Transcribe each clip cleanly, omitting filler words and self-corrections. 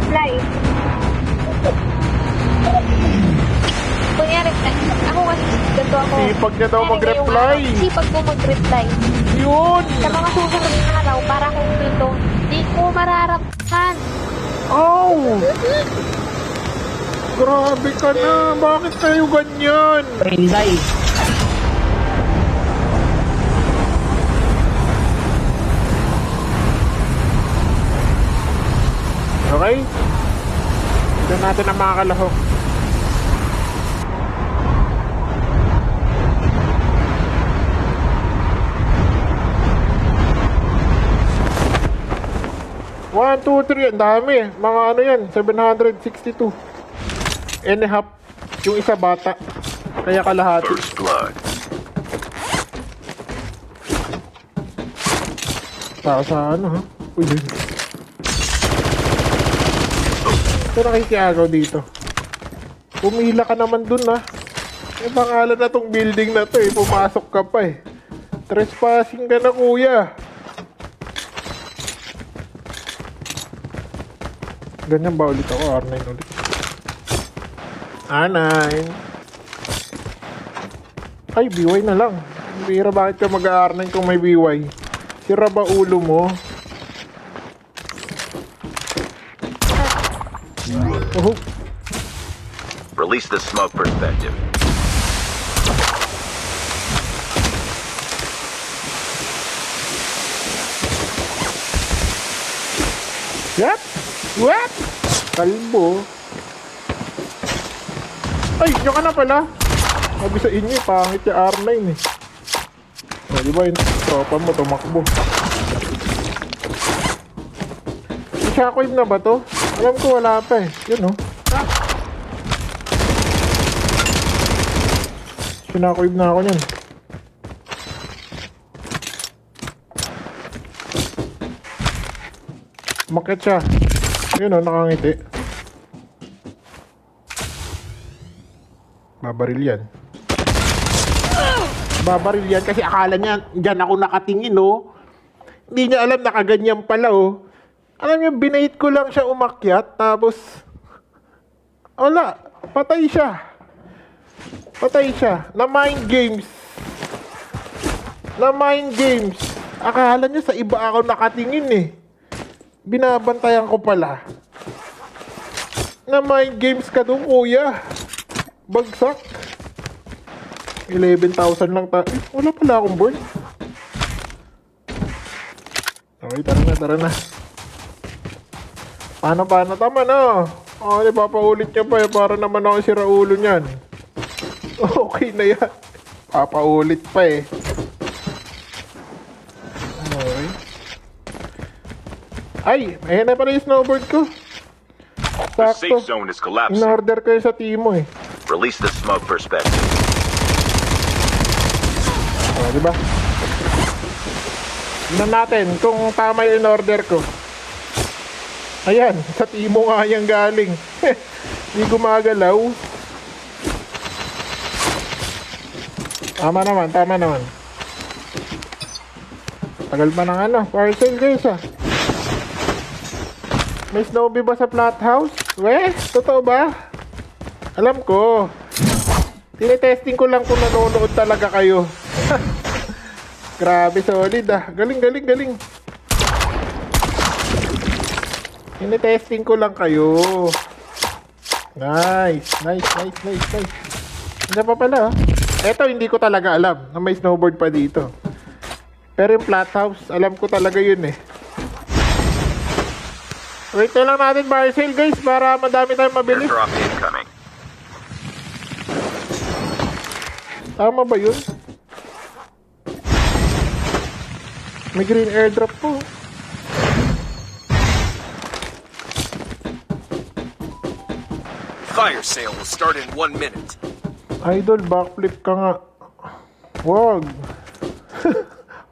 mag-reply. Kunyari, ako kasi ganito ako. Sipag niya daw Kunyari, mag-reply. ngayong araw, sipag ko mag-reply. Yun! Sa mga susunod na araw, para kung dito, di ko mararamdaman. Oh! Grabe ka na! Bakit kayo ganyan? Renday. Okay? Ito natin ang mga kalahok. One, two, three. Ang dami. Mga ano yan? 762. And a half. Yung isa bata. Kaya kalahati. First blood. Para sa ano ha? Uy, yun. Ito nakikiagaw dito. Pumila ka naman dun ha. May pangalan na tong building na to eh. Pumasok ka pa eh. Trespassing ka na kuya. Ganyan ba ulit ako? R9 ulit. R9. Ay, BY na lang. Bira, bakit ka mag-R9 kung may BY? Sira ba ulo mo? Oh. Release the smoke perspective. Yep! What? Kalbo. Ay, yun ka na pala. Sabi sa inyo, pangit yung R9 eh. O, diba yung tropa mo, tumakbo. May shockwave na ba to? Alam ko wala pa eh. Yun oh. Shockwave na ako nyan. Umakyat siya. Yun o, nakangiti. Babaril yan. Babaril yan kasi akala niya dyan ako nakatingin o. Hindi niya alam nakaganyan pala o. Alam niyo, binait ko lang siya umakyat. Tapos, wala. Patay siya. Patay siya. Na mind games. Na mind games. Akala niya sa iba ako nakatingin eh. Binabantayan ko pala. Na mind games ka doon, kuya. Bagsak. 11,000 lang tayo. Wala pala akong board. Okay, tara na. Paano? Tama na. Oh, di papaulit niya pa eh. Para naman ako si Raulo niyan. Okay na yan. Papaulit pa eh. Okay. Ay, ayan na pala yung snowboard ko. The Sakto. safe zone is collapsing. In-order ko yun sa Timo eh. Release the smoke perspective. O, diba? Tignan natin kung tama yung in-order ko. Ayan, sa Timo nga yung galing. Hindi gumagalaw. Tama naman. Tagal pa ng ano, parcel guys ah. May Snowbee ba sa flat house? Weh, totoo ba? Alam ko. Tinetesting ko lang kung nanonood talaga kayo. Grabe, solid ah. Galing. Tinetesting ko lang kayo. Nice. Ano pa pala? Eto, hindi ko talaga alam na may snowboard pa dito. Pero yung flat house, alam ko talaga yun eh. Wait na lang natin Marcel guys para madami tayong mabilis. Airdrop incoming. Tama ba yun? May green airdrop po. Fire sale will start in 1 minute. Idol, backflip ka nga. Wag.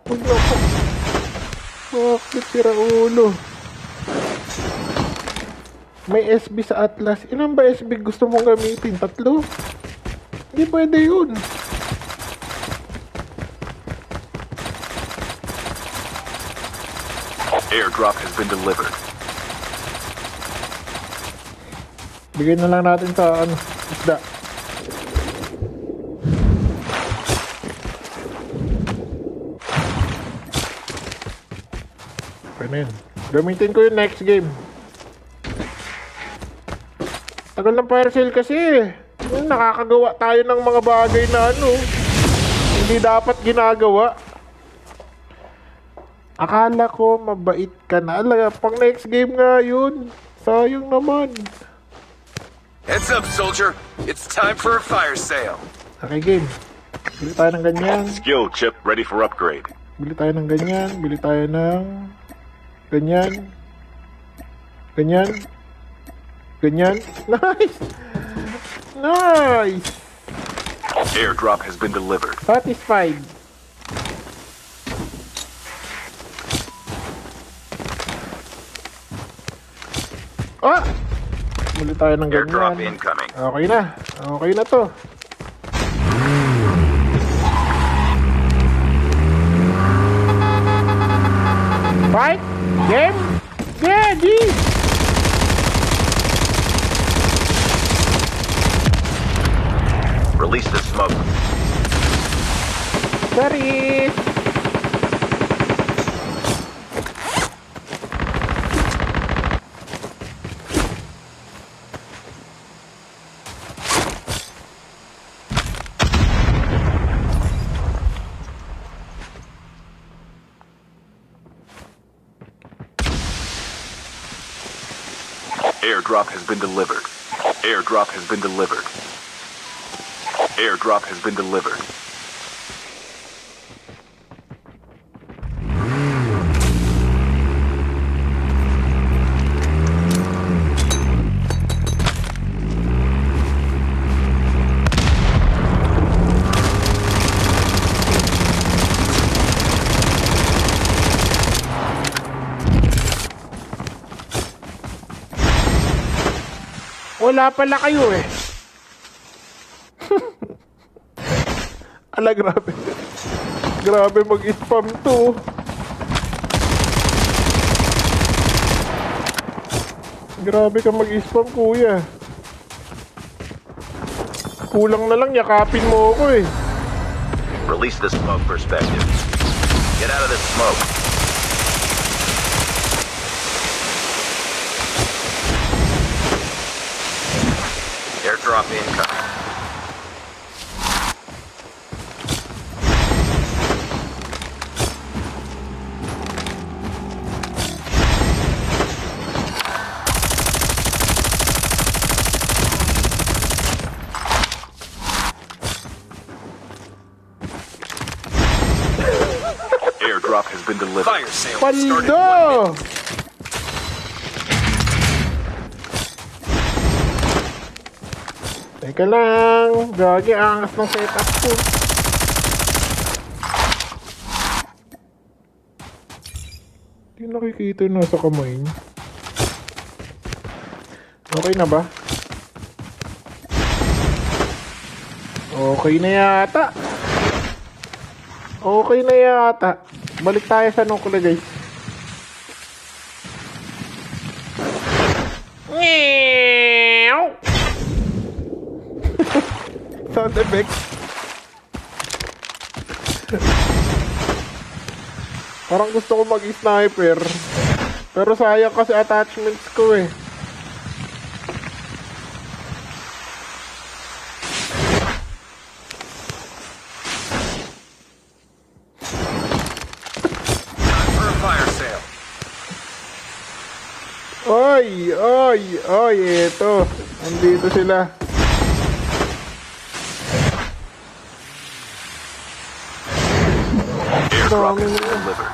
Wag na po. Backflip, sira ulo. May SB sa Atlas. Ilan ba SB gusto mong gamitin? 3? Hindi pwede yun. Airdrop has been delivered. Bigyan na lang natin sa ano, isda. Okay na yun. Gamitin ko yung next game. Tagal ng fire sale kasi. Nakakagawa tayo ng mga bagay na ano, hindi dapat ginagawa. Akala ko mabait ka na. Ala, pang next game nga yun. Sayang naman. Heads up, soldier. It's time for a fire sale. Okay, game. Bili tayo ng ganyan. Skill chip ready for upgrade. Bili tayo ng ganyan. Bili tayo ng ganyan. Ganyan. Ganyan. Nice! Nice! Airdrop has been delivered. Satisfied. Ah! Bili tayo ng Airdrop ganyan. incoming. Okay na. Okay na to. Fight! Game! Ready! Release the smoke. Sorry! Airdrop has been delivered. Airdrop has been delivered. Airdrop has been delivered. Wala pala kayo eh. Ala, grabe. Grabe mag-spam to. Grabe ka mag-spam, kuya. Kulang na lang, yakapin mo ako eh. Release the smoke perspective. Get out of the smoke. Airdrop incoming. Airdrop has been delivered. Fire sale started in 1 minute. Paldo! Teka lang. Gagi, angas ng setup ko. Hindi nakikita yung nasa kamay niya. Okay na ba? Okay na yata. Okay na yata. Balik tayo sa nukla, guys. Meow! Sound effect. Parang gusto ko mag-sniper. Pero sayang kasi attachments ko eh. Time for a fire sale. Oy! Oy! Oy! Eto. Andito sila. Airdrop has been delivered.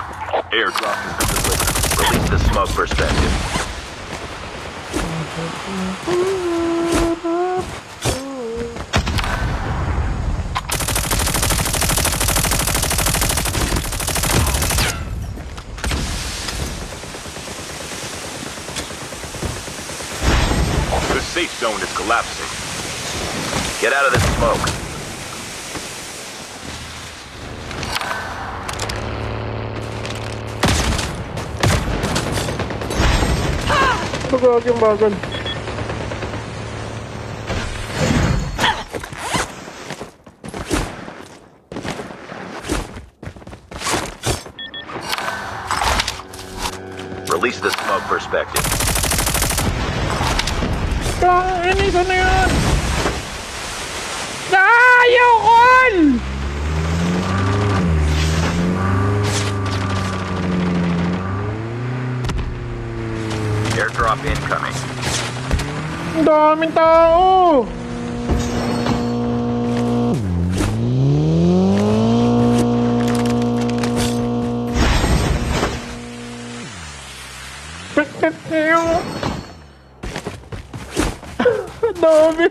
Airdrop has been delivered. Release the smoke perspective. The safe zone is collapsing. Get out of the smoke. Ito gagi yung bagal. smoke perspective. Inis, ano yun? Ayaw all! Airdrop incoming. Ang daming tao! Ang dami!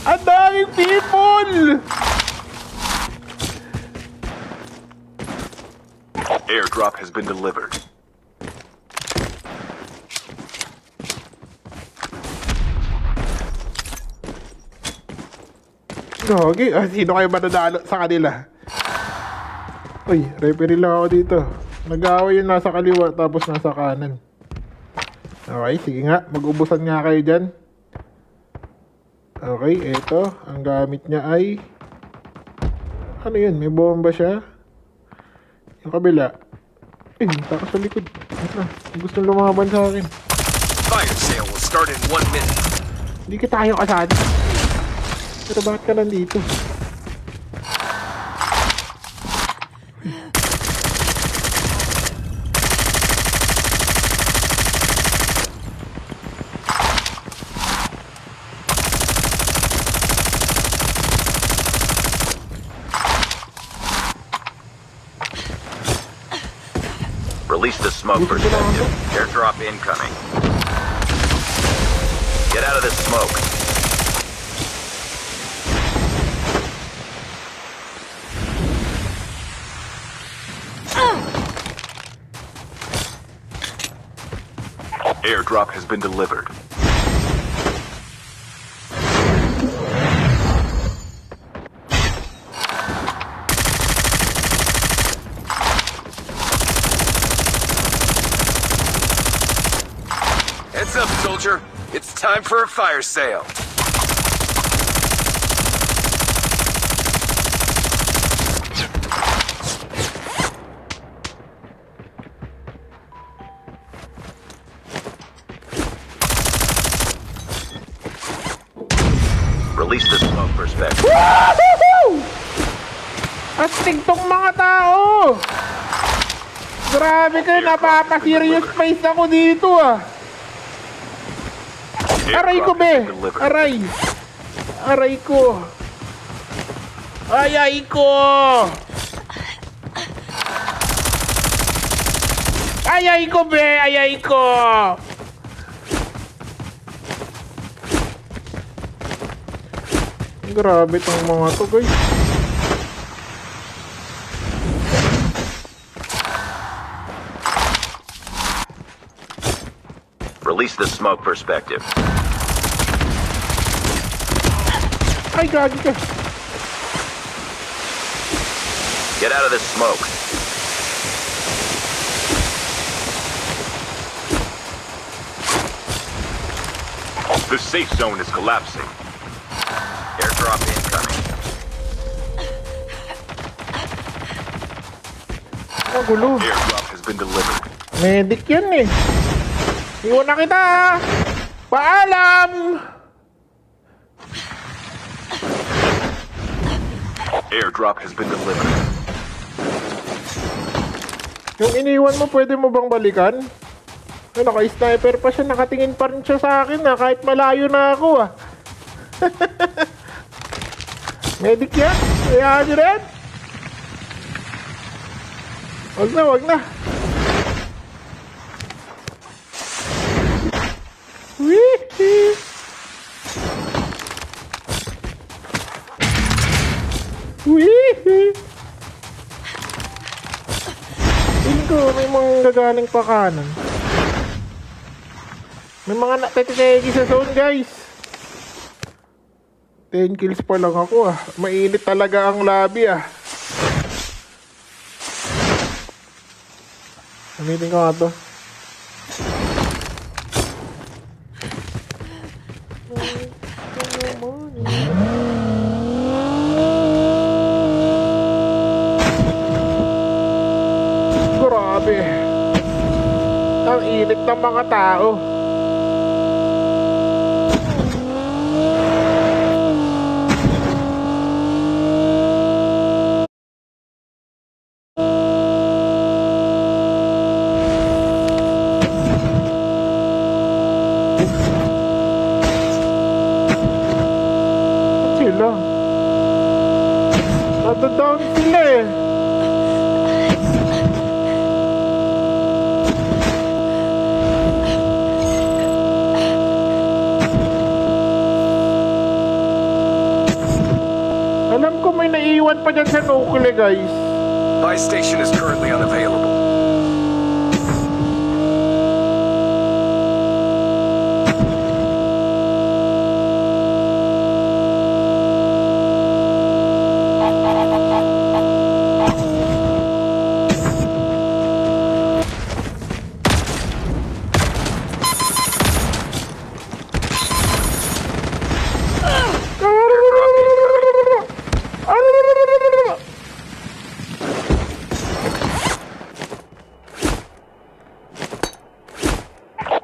Ang daming people! Airdrop has been delivered. Gagi, sino kayo mananalo sa kanila? Uy, referee lang ako dito. Nag-aaway yung nasa kaliwa tapos nasa kanan. Okay, sige nga. Mag-ubusan nga kayo dyan. Okay, eto. Ang gamit niya ay... Ano yun? May bomba siya? Yung kabila. Ay, taka sa likod. Ano? Gusto lumaban sa akin. Fire sale will start in 1 minute. Hindi ka tayo kasali. Pero bakit ka nandito? Release the smoke perspective. Airdrop incoming. Get out of this smoke. Airdrop has been delivered. Heads up, soldier. It's time for a fire sale. Release the smoke perspective. Woohoo! Astig tong mga tao! Grabe kayo, napapa-serious face ako dito ah! Aray ko, be! Aray! Aray ko! Ayay ko! Ayay ko, be! Ayay ko! Grabe tong mga to, guys. Release the smoke perspective. Ay, gagi ka. Get out of this smoke. The safe zone is collapsing. Airdrop incoming. Ang gulo. Airdrop has been delivered. Medic yan eh. Iwan na kita. Paalam! Airdrop has been delivered. Yung iniwan mo, pwede mo bang balikan? Naka-sniper pa siya. Nakatingin pa rin siya sa akin kahit malayo na ako ah. Medic yan? Kaya nyo rin? Wag na, wag na. Wee! Wee! Tingin ko may mga gagaling pa kanan. May mga natetegi sa zone, guys. 10 kills pa lang ako ah. Mainit talaga ang lobby ah. Gamitin ko nga to. Grabe. Ang init ng mga tao. Sila. Nadadown sila eh. Alam ko may naiiwan pa dyan sa nuclear, guys. Buy station is currently unavailable.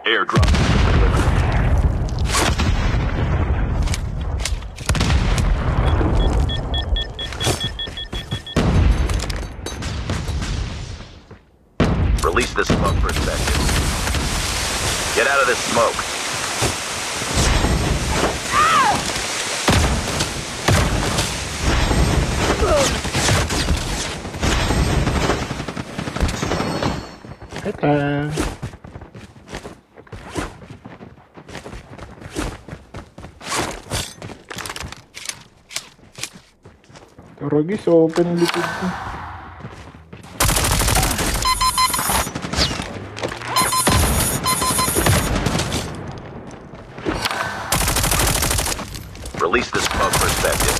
Airdrop. Release the smoke perspective. Get out of this smoke. Teka. Rogis, open likod ko. Release the smoke perspective.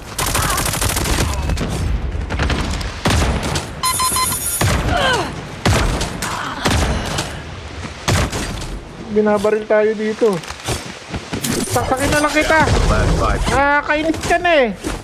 Binabaril tayo dito. Saksakin na lang kita. Last 5 Nakakainis ka na eh.